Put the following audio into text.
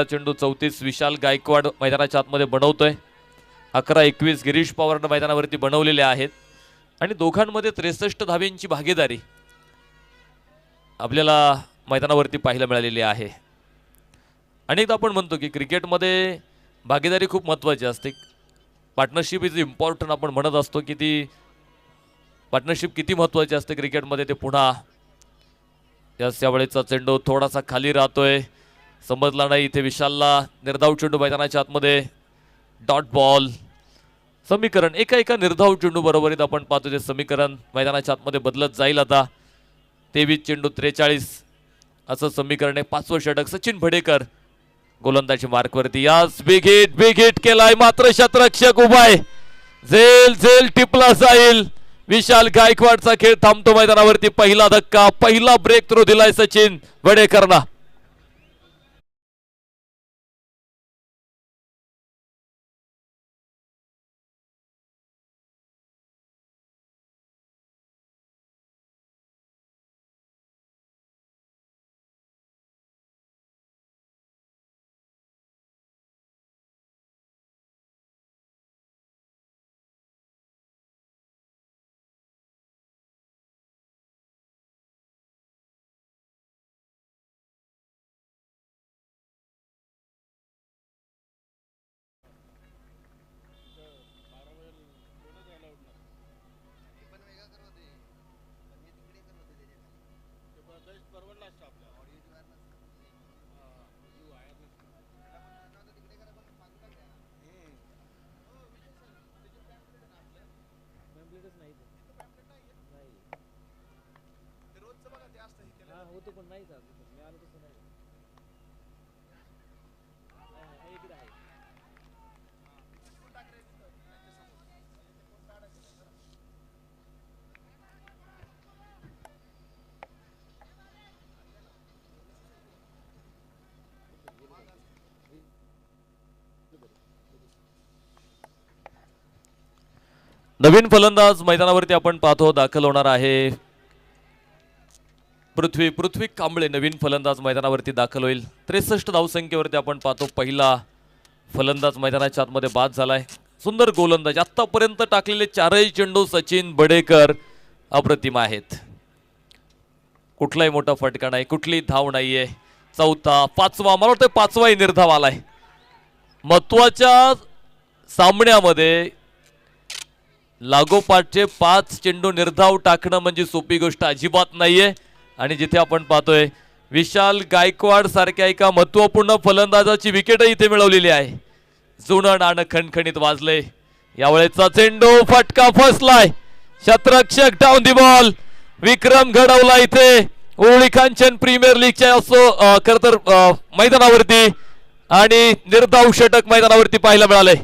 चेंडू 34 विशाल गायकवाड मैदानाच्या आतमध्ये बनवतोय. 11-21 गिरीश पवारनं मैदानावरती बनवलेले आहेत आणि दोघांमध्ये 63 धाब्यांची भागीदारी आपल्याला मैदानावरती पाहायला मिळालेली आहे. अनेकदा आपण म्हणतो की क्रिकेटमध्ये भागीदारी खूप महत्त्वाची असते. पार्टनरशिप इज इम्पॉर्टंट आपण म्हणत असतो की ती पार्टनरशिप किती महत्त्वाची असते क्रिकेटमध्ये ते पुन्हा यावेळेचा चेंडू थोडासा खाली राहतोय. समजला नाही इथे विशालला. निर्धाव चेंडू मैदानाच्या आतमध्ये डॉट बॉल. समीकरण एका निर्धाव चेंडू बरोबरीत आपण पाहतो ते समीकरण मैदानाच्या आतमध्ये बदलत जाईल. आता 23 चेंडू 43 असं समीकरण आहे. 5वं षटक सचिन भडेकर गोलंदाजी मार्कवरती. यास बिग हिट केलाय मात्र शतरक्षक उभाय. झेल टिपला जाईल. विशाल गायकवाडचा खेळ थांबतो मैदानावरती. पहिला धक्का पहिला ब्रेक थ्रू दिलाय सचिन भडेकरना. नवीन फलंदाज मैदानावरती आपण पाहतो दाखल होणार आहे. पृथ्वी कांबळे नवीन फलंदाज मैदानावरती दाखल होईल. 63 धावसंख्येवरती आपण पाहतो पहिला फलंदाज मैदानाच्या आतमध्ये बाद झालाय. सुंदर गोलंदाज. आतापर्यंत टाकलेले 4ही चेंडू सचिन भडेकर अप्रतिम आहेत. कुठलाही मोठा फटका नाही, कुठली धाव नाहीये. चौथा पाचवा मला वाटतं 5वाही निर्धाव आलाय. महत्वाच्या सामन्यामध्ये लागोपाठचे 5 चेंडू निर्धाव टाकणं म्हणजे सोपी गोष्ट अजिबात नाहीये. आणि जिथे आपण पाहतोय विशाल गायकवाड सारख्या एका महत्वपूर्ण फलंदाजाची विकेटही इथे मिळवलेली आहे. जुनं नाणं खणखणीत वाजले. यावेळेचा चेंडू फटका फसलाय. शतरक्षक डाऊन दी बॉल. विक्रम घडवला इथे ओळी कांचन प्रीमियर लीगच्या असो खरं तर मैदानावरती आणि निर्धाव षटक मैदानावरती पाहायला मिळाले.